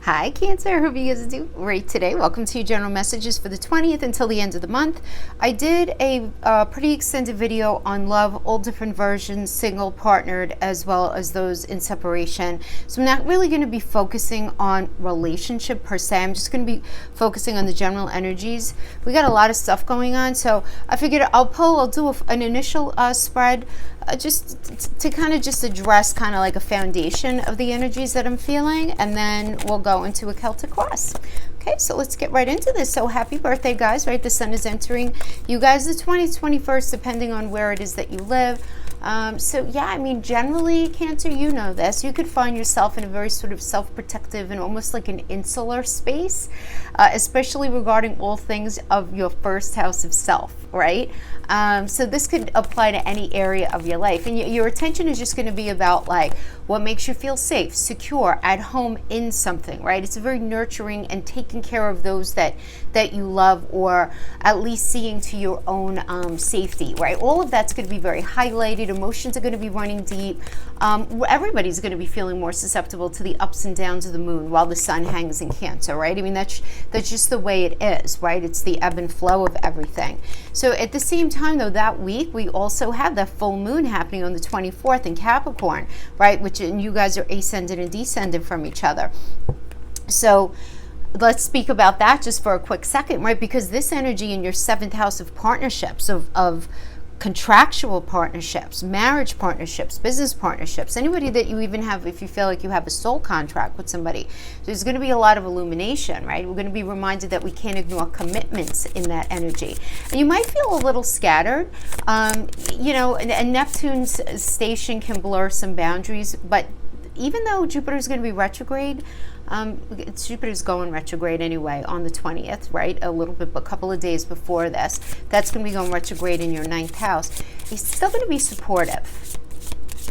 Hi Cancer, hope you guys are doing great today. Welcome to your general messages for the 20th until the end of the month. I did a pretty extended video on love, all different versions, single, partnered, as well as those in separation. So I'm not really going to be focusing on relationship per se. I'm just going to be focusing on the general energies. We got a lot of stuff going on, so I figured I'll do an initial spread just to kind of just address kind of like a foundation of the energies that I'm feeling, and then we'll go into a Celtic cross. Okay, so let's get right into this. So happy birthday, guys, right? The sun is entering you guys the 20th, 21st, depending on where it is that you live. So yeah, I mean, generally, Cancer, you know this. You could find yourself in a very sort of self-protective and almost like an insular space, especially regarding all things of your first house of self, right? So this could apply to any area of your life. And your attention is just going to be about like what makes you feel safe, secure, at home in something, right? It's a very nurturing and taking care of those that you love, or at least seeing to your own safety, right? All of that's going to be very highlighted. Emotions are going to be running deep. Everybody's going to be feeling more susceptible to the ups and downs of the moon while the sun hangs in Cancer, right? I mean, that's just the way it is, right? It's the ebb and flow of everything. So at the same time, though, that week, we also have that full moon happening on the 24th in Capricorn, right? And you guys are ascendant and descendant from each other. So let's speak about that just for a quick second, right? Because this energy in your 7th house of partnerships, of contractual partnerships, marriage partnerships, business partnerships, anybody that you even have, if you feel like you have a soul contract with somebody, there's going to be a lot of illumination, right? We're going to be reminded that we can't ignore commitments in that energy. And you might feel a little scattered, and Neptune's station can blur some boundaries, but even though Jupiter is going to be retrograde, Jupiter's going retrograde anyway on the 20th, right? A couple of days before this. That's going to be going retrograde in your 9th house. He's still going to be supportive,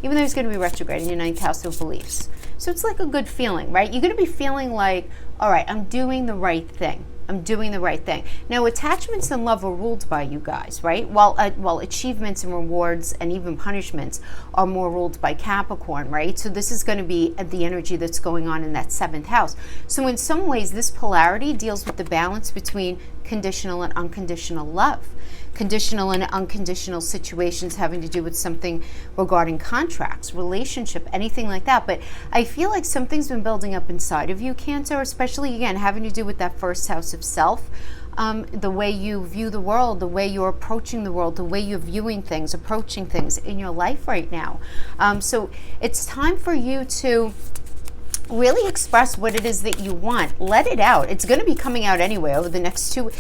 even though he's going to be retrograde in your 9th house of beliefs. So it's like a good feeling, right? You're going to be feeling like, all right, I'm doing the right thing. I'm doing the right thing. Now, attachments and love are ruled by you guys, right? While achievements and rewards and even punishments are more ruled by Capricorn, right? So this is going to be the energy that's going on in that 7th house. So in some ways, this polarity deals with the balance between conditional and unconditional love. Conditional and unconditional situations having to do with something regarding contracts, relationship, anything like that. But I feel like something's been building up inside of you, Cancer, especially, again, having to do with that first house of self. The way you view the world, the way you're approaching the world, the way you're viewing things, approaching things in your life right now. So it's time for you to really express what it is that you want. Let it out. It's going to be coming out anyway over the next 2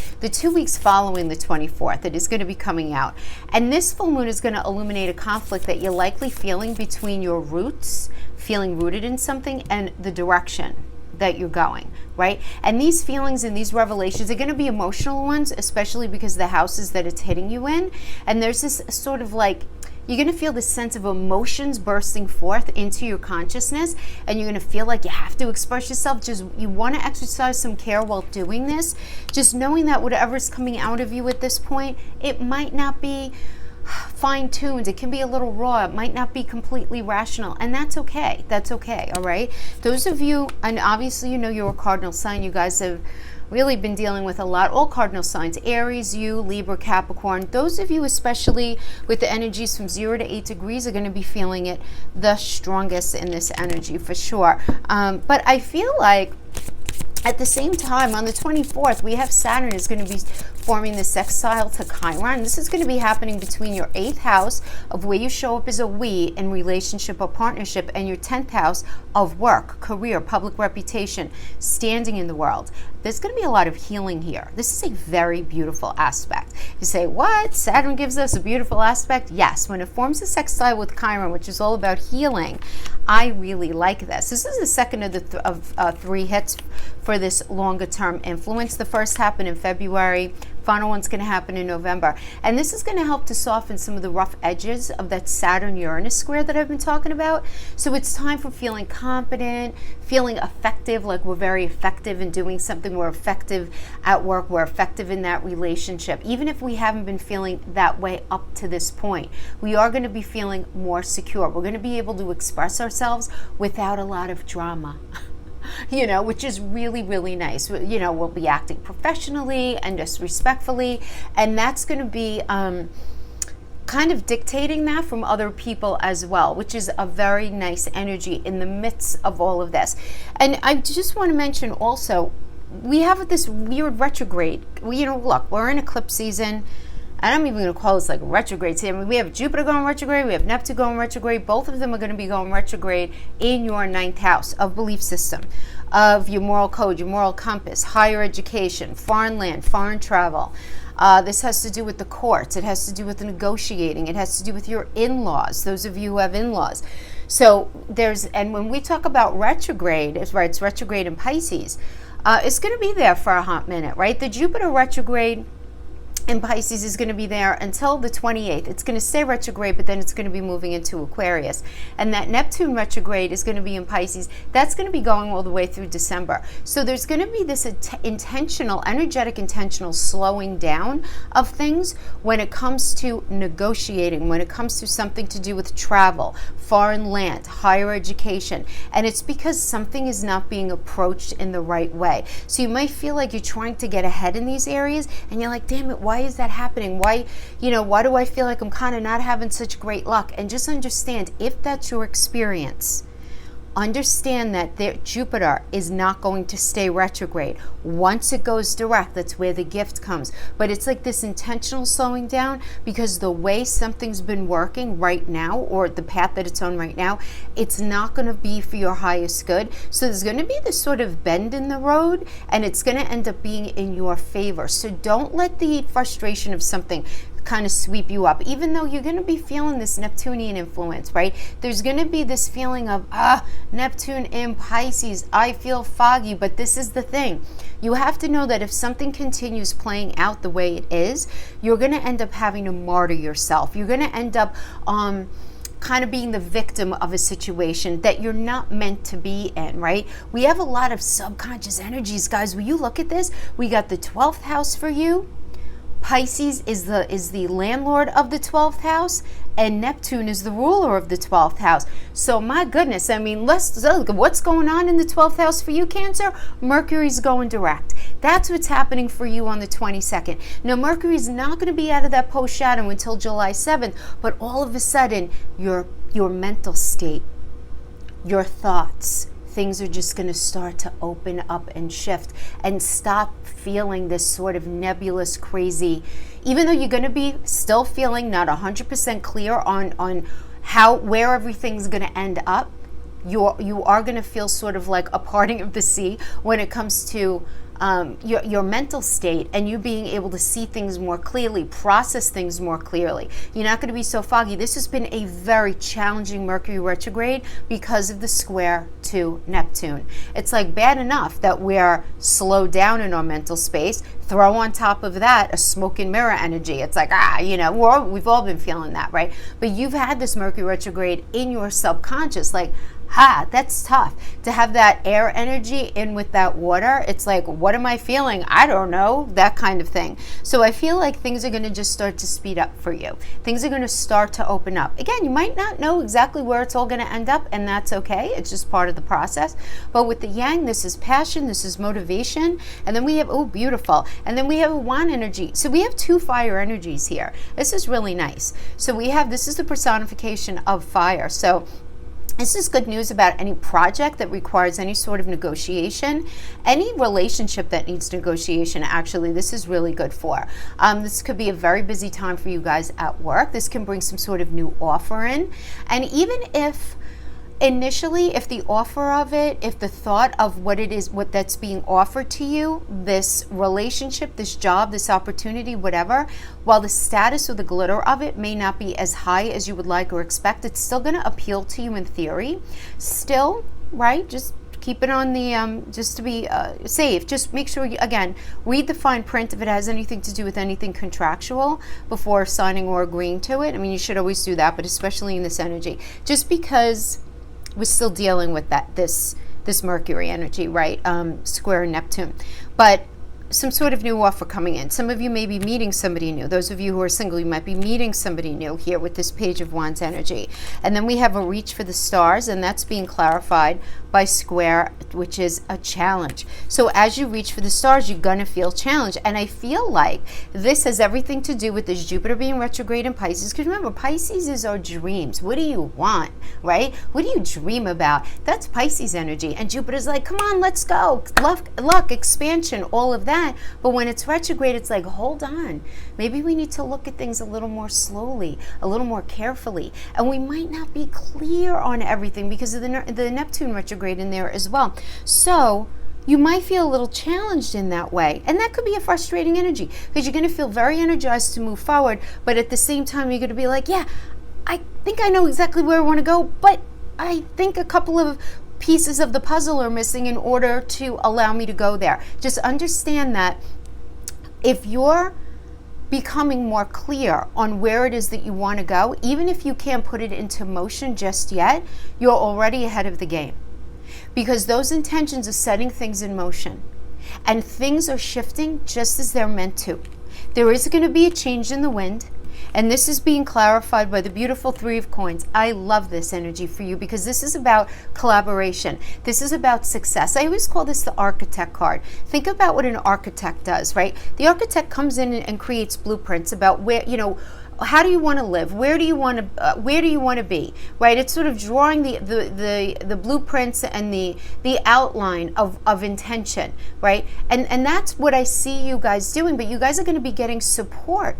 weeks following the 24th. It is going to be coming out. And this full moon is going to illuminate a conflict that you're likely feeling between your roots, feeling rooted in something, and the direction that you're going, right? And these feelings and these revelations are going to be emotional ones, especially because of the houses that it's hitting you in. And there's this sort of like, you're going to feel this sense of emotions bursting forth into your consciousness, and you're going to feel like you have to express yourself. Just, you want to exercise some care while doing this, just knowing that whatever's coming out of you at this point, it might not be fine-tuned. It can be a little raw. It might not be completely rational, and that's okay. That's okay, all right? Those of you, and obviously you know you're a cardinal sign, you guys have really been dealing with a lot. All cardinal signs, Aries, you, Libra, Capricorn. Those of you, especially with the energies from 0 to 8 degrees, are going to be feeling it the strongest in this energy for sure. But I feel like at the same time, on the 24th, we have Saturn is going to be forming the sextile to Chiron. This is going to be happening between your 8th house of where you show up as a we in relationship or partnership, and your 10th house of work, career, public reputation, standing in the world. There's going to be a lot of healing here. This is a very beautiful aspect. You say, what? Saturn gives us a beautiful aspect? Yes, when it forms a sextile with Chiron, which is all about healing, I really like this. This is the second of the 3 hits for this longer term influence. The first happened in February. Final one's going to happen in November. And this is going to help to soften some of the rough edges of that Saturn-Uranus square that I've been talking about. So it's time for feeling confident, feeling effective, like we're very effective in doing something. We're effective at work. We're effective in that relationship. Even if we haven't been feeling that way up to this point, we are going to be feeling more secure. We're going to be able to express ourselves without a lot of drama. which is really, really nice. We'll be acting professionally and just respectfully, and that's going to be kind of dictating that from other people as well, which is a very nice energy in the midst of all of this. And I just want to mention also, we have this weird retrograde. Look, we're in eclipse season. I'm even going to call this like retrograde. See, we have Jupiter going retrograde, we have Neptune going retrograde. Both of them are going to be going retrograde in your 9th house of belief system, of your moral code, your moral compass, higher education, foreign land, foreign travel. This has to do with the courts. It has to do with the negotiating. It has to do with your in-laws, those of you who have in-laws. So and when we talk about retrograde, it's retrograde in Pisces. It's going to be there for a hot minute, right? The Jupiter retrograde in Pisces is going to be there until the 28th. It's going to stay retrograde, but then it's going to be moving into Aquarius. And that Neptune retrograde is going to be in Pisces. That's going to be going all the way through December. So there's going to be this energetic intentional slowing down of things when it comes to negotiating, when it comes to something to do with travel, foreign land, higher education. And it's because something is not being approached in the right way. So you might feel like you're trying to get ahead in these areas, and you're like, damn it, why is that happening? Why do I feel like I'm kind of not having such great luck? And just understand, if that's your experience, understand that Jupiter is not going to stay retrograde. Once it goes direct, that's where the gift comes. But it's like this intentional slowing down, because the way something's been working right now, or the path that it's on right now, it's not going to be for your highest good. So there's going to be this sort of bend in the road, and it's going to end up being in your favor. So don't let the frustration of something kind of sweep you up, even though you're going to be feeling this Neptunian influence, right? There's going to be this feeling of, Neptune in Pisces, I feel foggy. But this is the thing. You have to know that if something continues playing out the way it is, you're going to end up having to martyr yourself. You're going to end up kind of being the victim of a situation that you're not meant to be in, right? We have a lot of subconscious energies, guys. When you look at this, we got the 12th house for you. Pisces is the landlord of the 12th house, and Neptune is the ruler of the 12th house. So my goodness, I mean, let's look at what's going on in the 12th house for you, Cancer. Mercury's going direct. That's what's happening for you on the 22nd. Now, Mercury's not going to be out of that post shadow until July 7th, but all of a sudden, your mental state, your thoughts, things are just going to start to open up and shift, and stop feeling this sort of nebulous, crazy, even though you're going to be still feeling not 100% clear on where everything's going to end up. You are going to feel sort of like a parting of the sea when it comes to your mental state, and you being able to see things more clearly, process things more clearly. You're not going to be so foggy. This has been a very challenging Mercury retrograde because of the square to Neptune. It's like bad enough that we're slowed down in our mental space. Throw on top of that a smoke and mirror energy. It's like, we've all been feeling that, right? But you've had this Mercury retrograde in your subconscious, like, that's tough to have that air energy in with that water. It's like, what am I feeling? I don't know, that kind of thing. So I feel like things are going to just start to speed up for you. Things are going to start to open up. Again, you might not know exactly where it's all going to end up, and that's okay. It's just part of the process. But with the Yang, this is passion, this is motivation. And then we have, beautiful. And then we have a Wan energy. So we have two fire energies here. This is really nice. So this is the personification of fire. So this is good news about any project that requires any sort of negotiation, any relationship that needs negotiation. Actually, this is really good for. This could be a very busy time for you guys at work. This can bring some sort of new offer in. And even if initially, if the offer of it, if the thought of what that's being offered to you, this relationship, this job, this opportunity, whatever, while the status or the glitter of it may not be as high as you would like or expect, it's still going to appeal to you in theory. Still, right? Just keep it on the, just to be safe. Just make sure you, again, read the fine print if it has anything to do with anything contractual before signing or agreeing to it. I mean, you should always do that, but especially in this energy, just because we're still dealing with this Mercury energy, right? Square Neptune. But some sort of new offer coming in. Some of you may be meeting somebody new. Those of you who are single, you might be meeting somebody new here with this Page of Wands energy. And then we have a reach for the stars, and that's being clarified by square, which is a challenge. So as you reach for the stars, you're going to feel challenged. And I feel like this has everything to do with this Jupiter being retrograde in Pisces. Because remember, Pisces is our dreams. What do you want, right? What do you dream about? That's Pisces energy. And Jupiter's like, come on, let's go. Luck, expansion, all of that. But when it's retrograde, it's like, hold on. Maybe we need to look at things a little more slowly, a little more carefully. And we might not be clear on everything because of the Neptune retrograde in there as well. So you might feel a little challenged in that way. And that could be a frustrating energy because you're going to feel very energized to move forward. But at the same time, you're going to be like, yeah, I think I know exactly where I want to go. But I think a couple of pieces of the puzzle are missing in order to allow me to go there. Just understand that if you're becoming more clear on where it is that you want to go, even if you can't put it into motion just yet, you're already ahead of the game. Because those intentions are setting things in motion. And things are shifting just as they're meant to. There is going to be a change in the wind. And this is being clarified by the beautiful Three of Coins. I love this energy for you because this is about collaboration. This is about success. I always call this the architect card. Think about what an architect does, right? The architect comes in and creates blueprints about where, how do you want to live? Where do you want to be? Right? It's sort of drawing the blueprints and the outline of intention, right? And that's what I see you guys doing, but you guys are going to be getting support.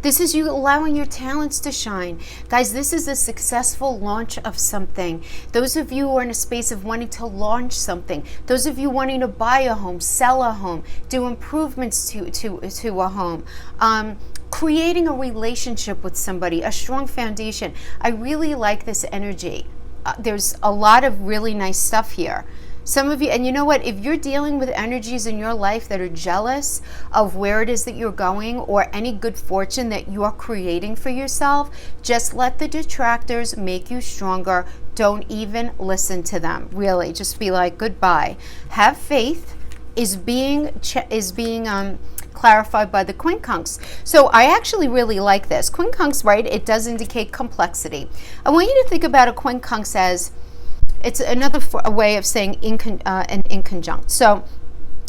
This is you allowing your talents to shine. Guys, this is a successful launch of something. Those of you who are in a space of wanting to launch something, those of you wanting to buy a home, sell a home, do improvements to a home, creating a relationship with somebody, a strong foundation. I really like this energy. There's a lot of really nice stuff here. Some of you, and you know what, if you're dealing with energies in your life that are jealous of where it is that you're going or any good fortune that you're creating for yourself, just let the detractors make you stronger. Don't even listen to them. Really, just be like, goodbye. Have faith is being clarified by the quincunx. So I actually really like this. Quincunx, right, it does indicate complexity. I want you to think about a quincunx as, it's another way of saying in conjunct. So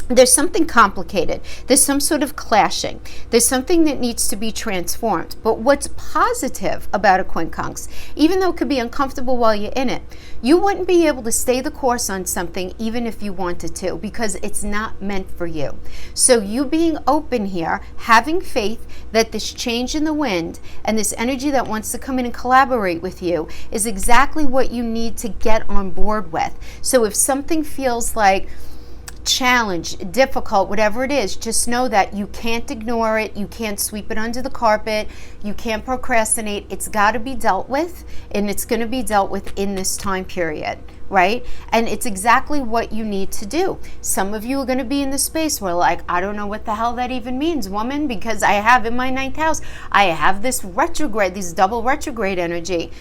there's something complicated. There's some sort of clashing. There's something that needs to be transformed. But what's positive about a quincunx, even though it could be uncomfortable while you're in it, you wouldn't be able to stay the course on something even if you wanted to because it's not meant for you. So you being open here, having faith that this change in the wind and this energy that wants to come in and collaborate with you is exactly what you need to get on board with. So if something feels like challenge, difficult, whatever it is, just know that you can't ignore it, you can't sweep it under the carpet, you can't procrastinate. It's got to be dealt with, and it's going to be dealt with in this time period, right? And it's exactly what you need to do. Some of you are going to be in the space where like, I don't know what the hell that even means, woman, because I have in my 9th house, I have this retrograde, this double retrograde energy.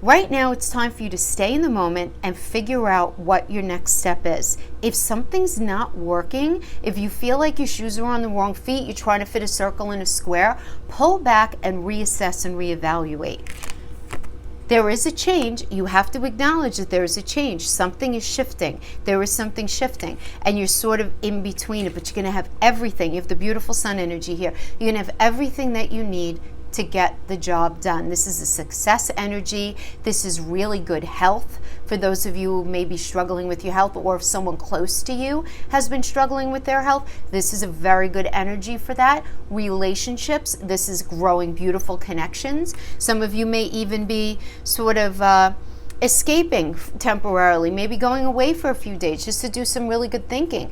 Right now, it's time for you to stay in the moment and figure out what your next step is. If something's not working, if you feel like your shoes are on the wrong feet, you're trying to fit a circle in a square, pull back and reassess and reevaluate. There is a change. You have to acknowledge that there is a change. Something is shifting. There is something shifting. And you're sort of in between it, but you're going to have everything. You have the beautiful sun energy here. You're going to have everything that you need to get the job done. This is a success energy. This is really good health for those of you who may be struggling with your health, or if someone close to you has been struggling with their health, this is a very good energy for that. Relationships, this is growing beautiful connections. Some of you may even be sort of escaping temporarily, maybe going away for a few days just to do some really good thinking.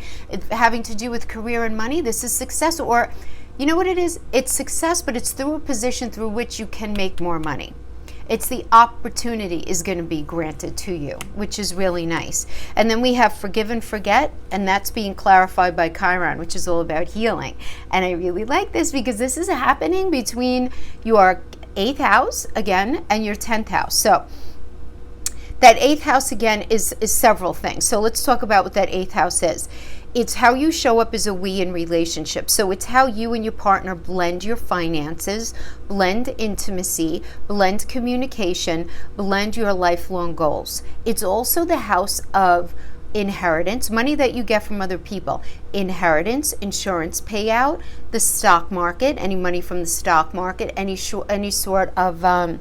Having to do with career and money, this is success. Or you know what it is? It's success, but it's through a position through which you can make more money. It's the opportunity is going to be granted to you, which is really nice. And then we have forgive and forget, and that's being clarified by Chiron, which is all about healing. And I really like this because this is happening between your 8th house, again, and your 10th house. So That eighth house, again, is several things. So let's talk about what that eighth house is. It's how you show up as a we in relationships. So it's how you and your partner blend your finances, blend intimacy, blend communication, blend your lifelong goals. It's also the house of inheritance, money that you get from other people, inheritance, insurance payout, the stock market, any money from the stock market, any sort of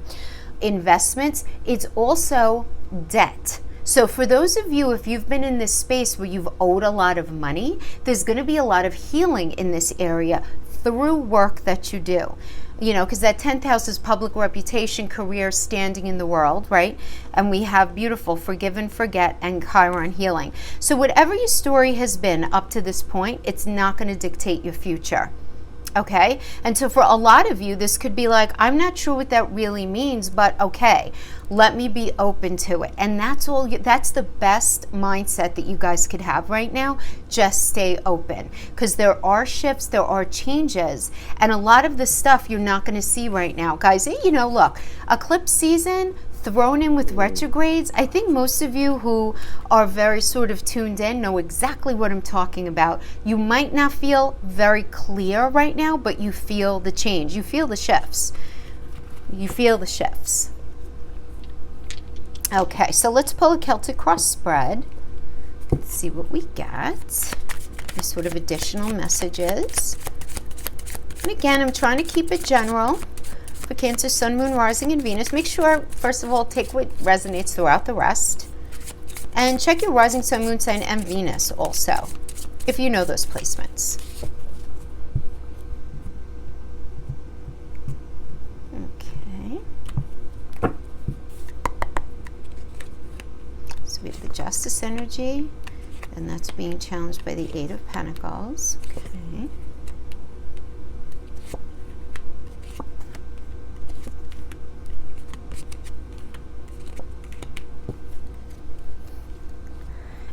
investments. It's also debt. So for those of you, if you've been in this space where you've owed a lot of money, there's going to be a lot of healing in this area through work that you do. You know, because that 10th house is public reputation, career, standing in the world, right? And we have beautiful forgive and forget and Chiron healing. So whatever your story has been up to this point, it's not going to dictate your future. Okay? And so for a lot of you, this could be like, I'm not sure what that really means, but okay, let me be open to it. And that's all. That's the best mindset that you guys could have right now. Just stay open, because there are shifts, there are changes, and a lot of the stuff you're not going to see right now. Guys, you know, look, eclipse season thrown in with retrogrades, I think most of you who are very sort of tuned in know exactly what I'm talking about. You might not feel very clear right now, but you feel the change. You feel the shifts. You feel the shifts. Okay, so let's pull a Celtic cross spread. Let's see what we get. These sort of additional messages. And again, I'm trying to keep it general. For Cancer, Sun, Moon, Rising, and Venus, make sure, first of all, take what resonates throughout the rest. And check your Rising, Sun, Moon sign, and Venus also, if you know those placements. Okay. So we have the Justice energy, and that's being challenged by the Eight of Pentacles. Okay.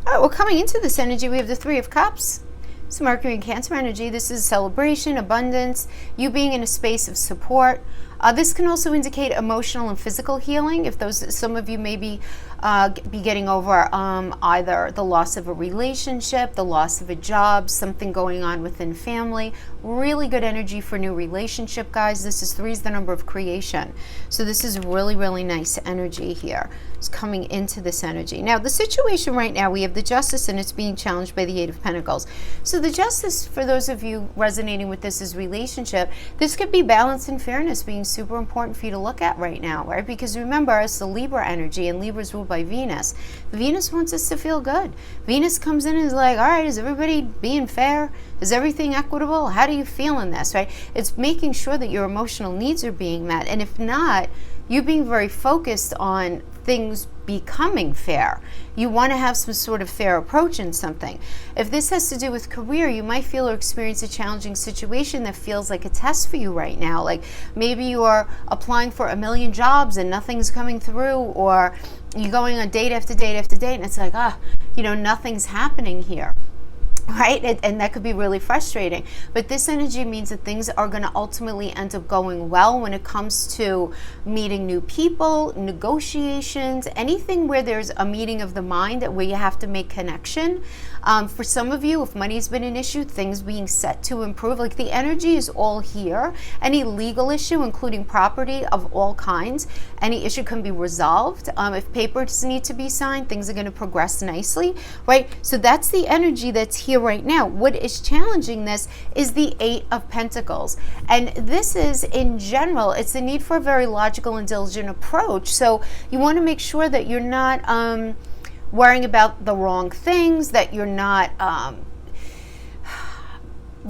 Well, coming into this energy, we have the Three of Cups. So Mercury and Cancer energy, this is celebration, abundance, you being in a space of support. This can also indicate emotional and physical healing. If some of you may be getting over either the loss of a relationship, the loss of a job, something going on within family. Really good energy for new relationship, guys. This is 3 is the number of creation. So this is really, really nice energy here. It's coming into this energy. Now, the situation right now, we have the Justice, and it's being challenged by the Eight of Pentacles. So the Justice, for those of you resonating with this, is relationship. This could be balance and fairness being super important for you to look at right now, right? Because remember, it's the Libra energy, and Libra is ruled by Venus. Venus wants us to feel good. Venus comes in and is like, all right, is everybody being fair? Is everything equitable? How do you feel in this, right? It's making sure that your emotional needs are being met. And if not, you being very focused on things becoming fair. You want to have some sort of fair approach in something. If this has to do with career, you might feel or experience a challenging situation that feels like a test for you right now. Like maybe you are applying for a million jobs and nothing's coming through, or you're going on date after date after date and it's like, nothing's happening here. Right? And that could be really frustrating. But this energy means that things are going to ultimately end up going well when it comes to meeting new people, negotiations, anything where there's a meeting of the mind, where you have to make connection. For some of you, if money's been an issue, things being set to improve, like the energy is all here. Any legal issue, including property of all kinds, any issue can be resolved. If papers need to be signed, things are going to progress nicely, right? So that's the energy that's here right now. What is challenging this is the Eight of Pentacles. And this is, in general, it's the need for a very logical and diligent approach. So you want to make sure that you're not worrying about the wrong things, that you're not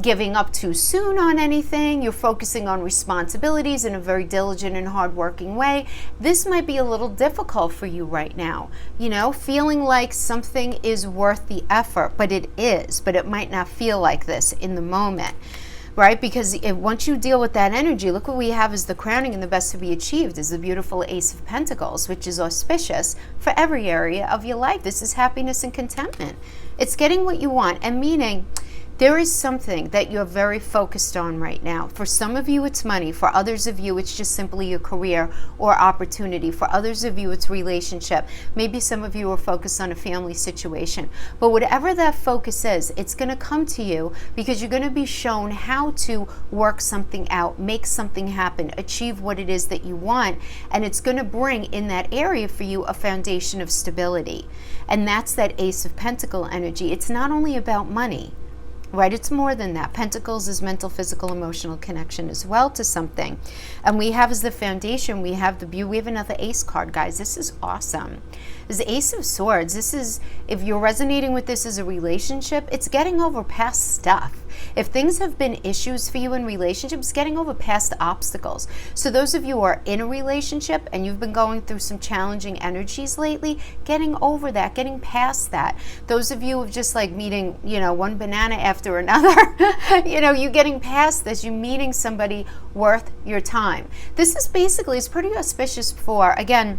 giving up too soon on anything. You're focusing on responsibilities in a very diligent and hardworking way. This might be a little difficult for you right now, feeling like something is worth the effort, but it is, but it might not feel like this in the moment, right? Because once you deal with that energy, look what we have as the crowning and the best to be achieved is the beautiful Ace of Pentacles, which is auspicious for every area of your life. This is happiness and contentment. It's getting what you want, and meaning There is something that you're very focused on right now. For some of you, it's money. For others of you, it's just simply your career or opportunity. For others of you, it's relationship. Maybe some of you are focused on a family situation. But whatever that focus is, it's going to come to you because you're going to be shown how to work something out, make something happen, achieve what it is that you want. And it's going to bring in that area for you a foundation of stability. And that's that Ace of Pentacle energy. It's not only about money. Right, it's more than that. Pentacles is mental, physical, emotional connection as well to something. And we have as the foundation, we have another ace card, guys. This is awesome. This is Ace of Swords. This is, if you're resonating with this as a relationship, it's getting over past stuff. If things have been issues for you in relationships, getting over past obstacles. So those of you who are in a relationship and you've been going through some challenging energies lately, getting over that, getting past that. Those of you who have just like meeting, one banana after another, you getting past this, you meeting somebody worth your time. This is basically, it's pretty auspicious for, again,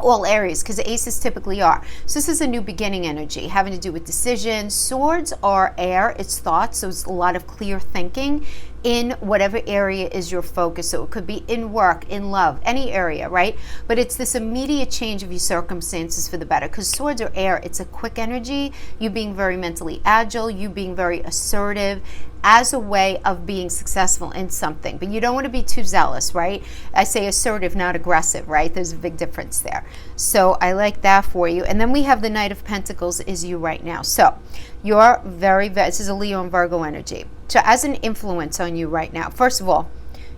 all areas, because aces typically are. So this is a new beginning energy having to do with decisions. Swords are air, it's thoughts, so it's a lot of clear thinking in whatever area is your focus. So it could be in work, in love, any area, right? But it's this immediate change of your circumstances for the better, because swords are air. It's a quick energy, you being very mentally agile, you being very assertive as a way of being successful in something. But you don't want to be too zealous, right? I say assertive, not aggressive, right? There's a big difference there. So I like that for you. And then we have the Knight of Pentacles is you right now. So you're this is a Leo and Virgo energy. So as an influence on you right now, first of all,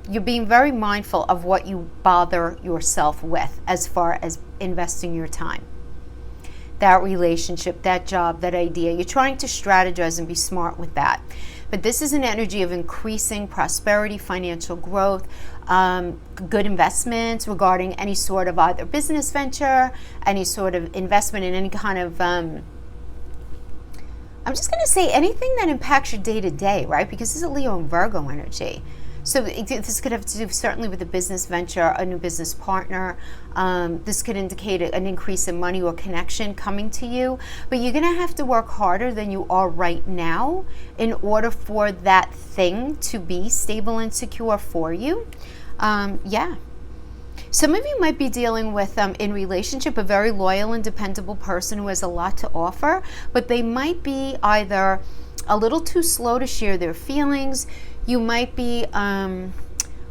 you're being very mindful of what you bother yourself with as far as investing your time. That relationship, that job, that idea. You're trying to strategize and be smart with that. But this is an energy of increasing prosperity, financial growth, good investments regarding any sort of either business venture, any sort of investment in any kind of, I'm just going to say anything that impacts your day-to-day, right? Because this is a Leo and Virgo energy. So this could have to do certainly with a business venture, a new business partner. This could indicate an increase in money or connection coming to you. But you're going to have to work harder than you are right now in order for that thing to be stable and secure for you. Yeah. Some of you might be dealing with, in relationship, a very loyal and dependable person who has a lot to offer. But they might be either a little too slow to share their feelings. You might be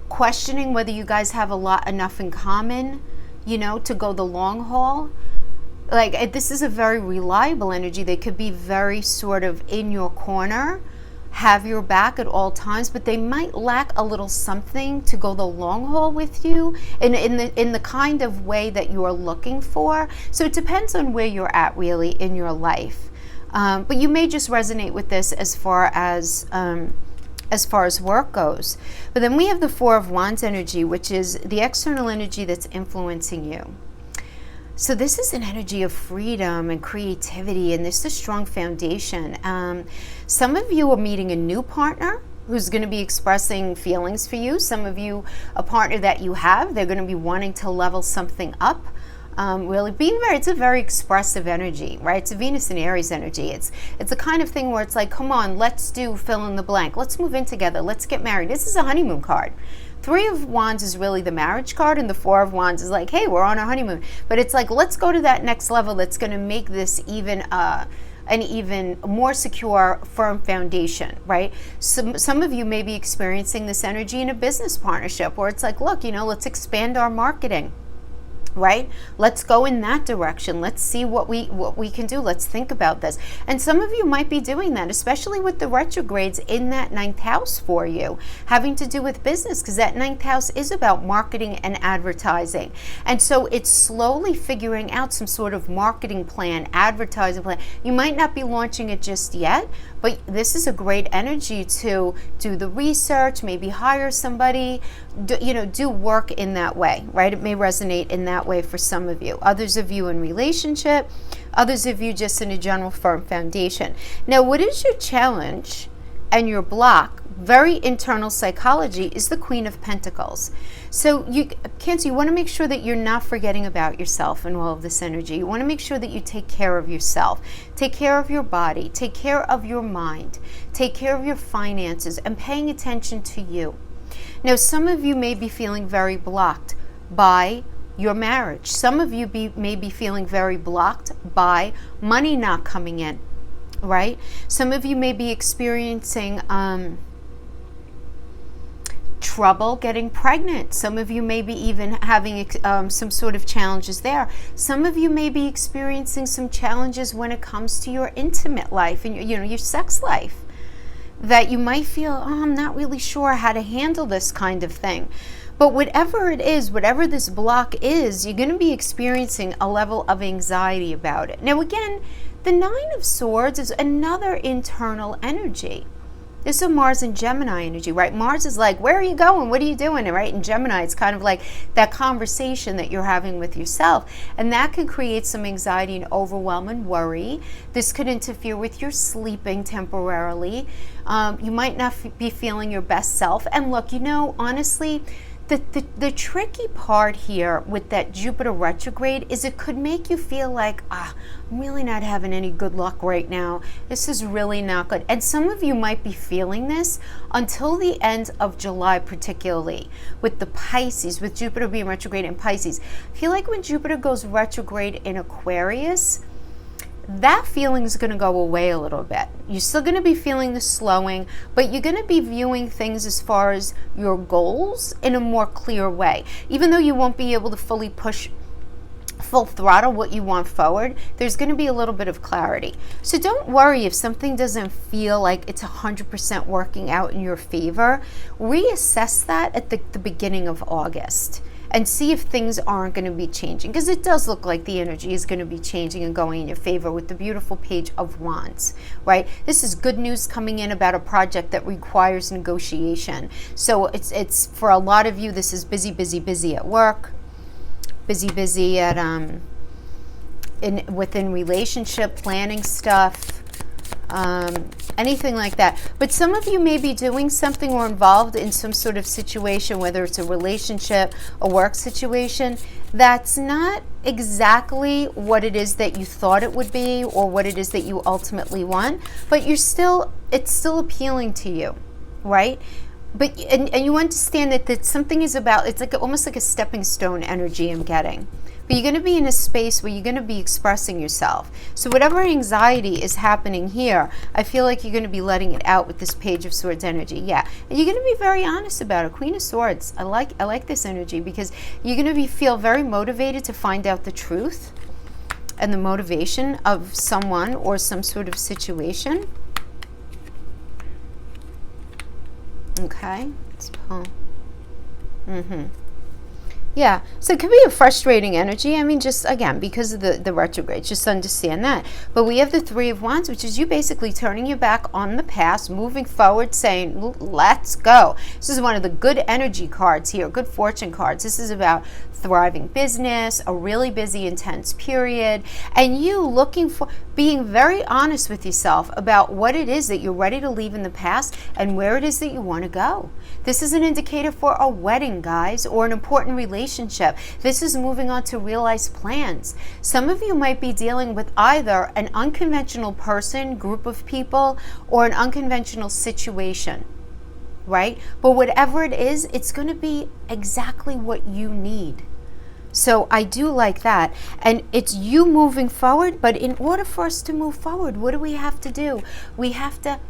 questioning whether you guys have enough in common, to go the long haul. Like, this is a very reliable energy. They could be very sort of in your corner, have your back at all times, but they might lack a little something to go the long haul with you in the kind of way that you are looking for. So it depends on where you're at really in your life. But you may just resonate with this as far as work goes. But then we have the Four of Wands energy, which is the external energy that's influencing you. So this is an energy of freedom and creativity, and this is a strong foundation. Some of you are meeting a new partner who's going to be expressing feelings for you. Some of you, a partner that you have, they're going to be wanting to level something up. Really being it's a very expressive energy, right? It's a Venus and Aries energy. It's the kind of thing where it's like, come on, let's do fill in the blank. Let's move in together. Let's get married. This is a honeymoon card. Three of Wands is really the marriage card, and the Four of Wands is like, hey, we're on our honeymoon. But it's like, let's go to that next level that's going to make this even an even more secure, firm foundation, right? Some of you may be experiencing this energy in a business partnership where it's like, look, let's expand our marketing. Right? Let's go in that direction. Let's see what we can do. Let's think about this. And some of you might be doing that, especially with the retrogrades in that 9th house for you, having to do with business, because that 9th house is about marketing and advertising. And so it's slowly figuring out some sort of marketing plan, advertising plan. You might not be launching it just yet, but this is a great energy to do the research, maybe hire somebody, do work in that way, right? It may resonate in that way for some of you. Others of you in relationship, others of you just in a general firm foundation. Now, what is your challenge and your block, very internal psychology, is the Queen of Pentacles. So Cancer, you want to make sure that you're not forgetting about yourself in all of this energy. You want to make sure that you take care of yourself, take care of your body, take care of your mind, take care of your finances, and paying attention to you. Now, some of you may be feeling very blocked by your marriage. Some of you may be feeling very blocked by money not coming in, right? Some of you may be experiencing trouble getting pregnant. Some of you may be even having some sort of challenges there. Some of you may be experiencing some challenges when it comes to your intimate life and your sex life, that you might feel, oh, I'm not really sure how to handle this kind of thing. But whatever it is, whatever this block is, you're going to be experiencing a level of anxiety about it. Now again, the Nine of Swords is another internal energy. This is Mars and Gemini energy, right? Mars is like, where are you going? What are you doing? Right? In Gemini, it's kind of like that conversation that you're having with yourself. And that can create some anxiety and overwhelm and worry. This could interfere with your sleeping temporarily. You might not be feeling your best self. And look, honestly, the tricky part here with that Jupiter retrograde is it could make you feel like, I'm really not having any good luck right now. This is really not good. And some of you might be feeling this until the end of July, particularly with the Pisces, with Jupiter being retrograde in Pisces. I feel like when Jupiter goes retrograde in Aquarius, that feeling is going to go away a little bit. You're still going to be feeling the slowing, but you're going to be viewing things as far as your goals in a more clear way. Even though you won't be able to fully push full throttle what you want forward, there's going to be a little bit of clarity. So don't worry if something doesn't feel like it's 100% working out in your favor. Reassess that at the beginning of August. And see if things aren't going to be changing. Because it does look like the energy is going to be changing and going in your favor with the beautiful Page of Wands, right? This is good news coming in about a project that requires negotiation. So it's for a lot of you, this is busy, busy, busy at work. Busy at within relationship, planning stuff. Anything like that. But some of you may be doing something or involved in some sort of situation, whether it's a relationship, a work situation, that's not exactly what it is that you thought it would be or what it is that you ultimately want, but it's still appealing to you, right? But and you understand that something is about, it's like almost like a stepping stone energy I'm getting. But you're going to be in a space where you're going to be expressing yourself. So whatever anxiety is happening here, I feel like you're going to be letting it out with this Page of Swords energy. Yeah, and you're going to be very honest about it. Queen of Swords, I like this energy because you're going to feel very motivated to find out the truth and the motivation of someone or some sort of situation. Okay, let's pull. Yeah, so it could be a frustrating energy. I mean, just again, because of the retrograde, just understand that. But we have the Three of Wands, which is you basically turning your back on the past, moving forward, saying, let's go. This is one of the good energy cards here, good fortune cards. This is about thriving business, a really busy, intense period, and you looking for, being very honest with yourself about what it is that you're ready to leave in the past and where it is that you want to go. This is an indicator for a wedding, guys, or an important relationship. This is moving on to realize plans. Some of you might be dealing with either an unconventional person, group of people, or an unconventional situation, right? But whatever it is, it's going to be exactly what you need. So I do like that. And it's you moving forward, but in order for us to move forward, what do we have to do? We have to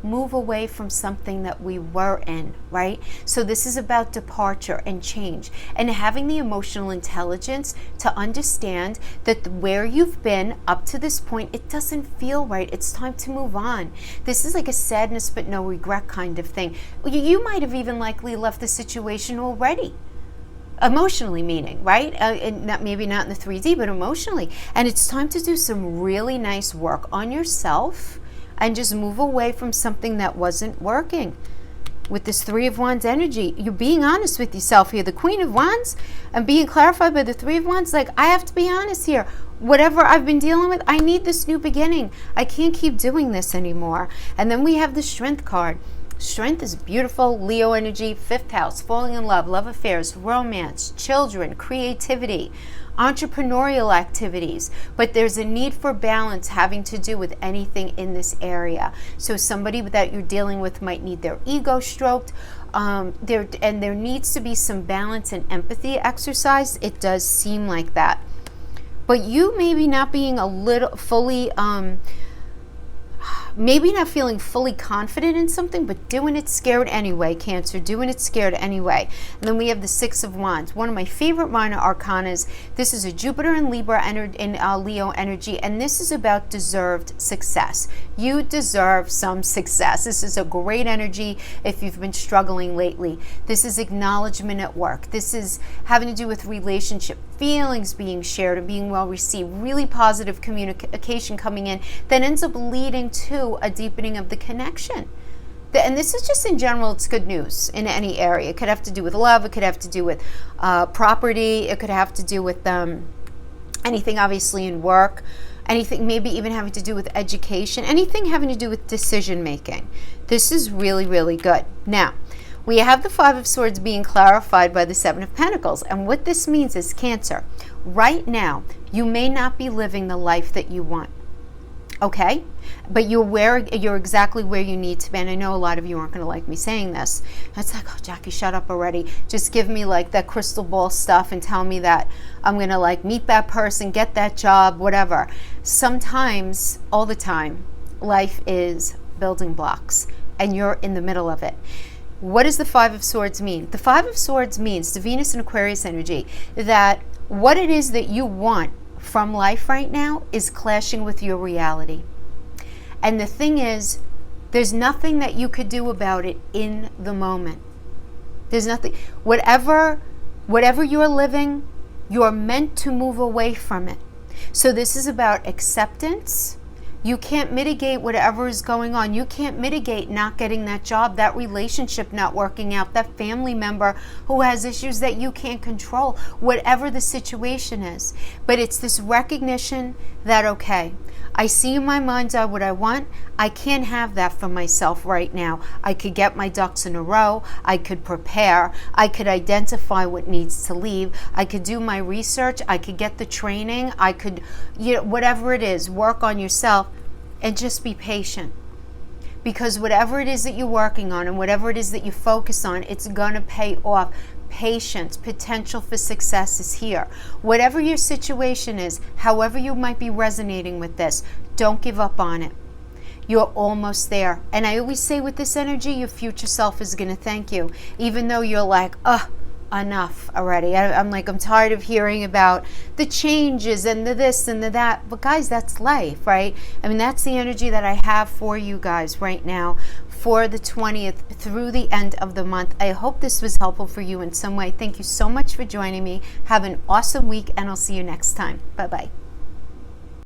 move away from something that we were in, right? So this is about departure and change and having the emotional intelligence to understand that where you've been up to this point, it doesn't feel right. It's time to move on. This is like a sadness but no regret kind of thing. You might have even likely left the situation already. Emotionally meaning, right? And maybe not in the 3D, but emotionally. And it's time to do some really nice work on yourself and just move away from something that wasn't working. With this Three of Wands energy, you're being honest with yourself here. The Queen of Wands and being clarified by the Three of Wands, like, I have to be honest here. whatever I've been dealing with, I need this new beginning. I can't keep doing this anymore. And then we have the Strength card. Strength is beautiful. Leo energy, 5th house, falling in love, love affairs, romance, children, creativity, entrepreneurial activities. But there's a need for balance having to do with anything in this area. So somebody that you're dealing with might need their ego stroked. There needs to be some balance and empathy exercised. It does seem like that. But you maybe not being a little fully maybe not feeling fully confident in something, but doing it scared anyway, Cancer, doing it scared anyway. And then we have the 6 of Wands, one of my favorite minor arcanas. This is a Jupiter and Libra in Leo energy, and this is about deserved success. You deserve some success. This is a great energy if you've been struggling lately. This is acknowledgement at work. This is having to do with relationship, feelings being shared and being well received, really positive communication coming in that ends up leading to a deepening of the connection. And this is just in general, it's good news in any area. It could have to do with love. It could have to do with property. It could have to do with anything obviously in work, anything maybe even having to do with education, anything having to do with decision making. This is really, really good. Now, we have the 5 of Swords being clarified by the 7 of Pentacles. And what this means is, Cancer, right now, you may not be living the life that you want. Okay? But you're exactly where you need to be. And I know a lot of you aren't going to like me saying this. It's like, oh, Jackie, shut up already. Just give me like that crystal ball stuff and tell me that I'm going to like meet that person, get that job, whatever. Sometimes, all the time, life is building blocks and you're in the middle of it. What does the 5 of Swords mean? The 5 of Swords means, the Venus and Aquarius energy, that what it is that you want from life right now is clashing with your reality. And the thing is, there's nothing that you could do about it in the moment. There's nothing. Whatever you're living, you're meant to move away from it. So this is about acceptance. You can't mitigate whatever is going on. You can't mitigate not getting that job, that relationship not working out, that family member who has issues that you can't control, whatever the situation is. But it's this recognition that, okay, I see in my mind's eye what I want. I can't have that for myself right now. I could get my ducks in a row. I could prepare. I could identify what needs to leave. I could do my research. I could get the training. I could, whatever it is, work on yourself and just be patient. Because whatever it is that you're working on and whatever it is that you focus on, it's going to pay off. Patience, potential for success is here. Whatever your situation is, however you might be resonating with this, don't give up on it. You're almost there. And I always say with this energy, your future self is going to thank you. Even though you're like, enough already. I'm tired of hearing about the changes and the this and the that. But guys, that's life, right? I mean, that's the energy that I have for you guys right now for the 20th through the end of the month. I hope this was helpful for you in some way. Thank you so much for joining me. Have an awesome week, and I'll see you next time. Bye-bye.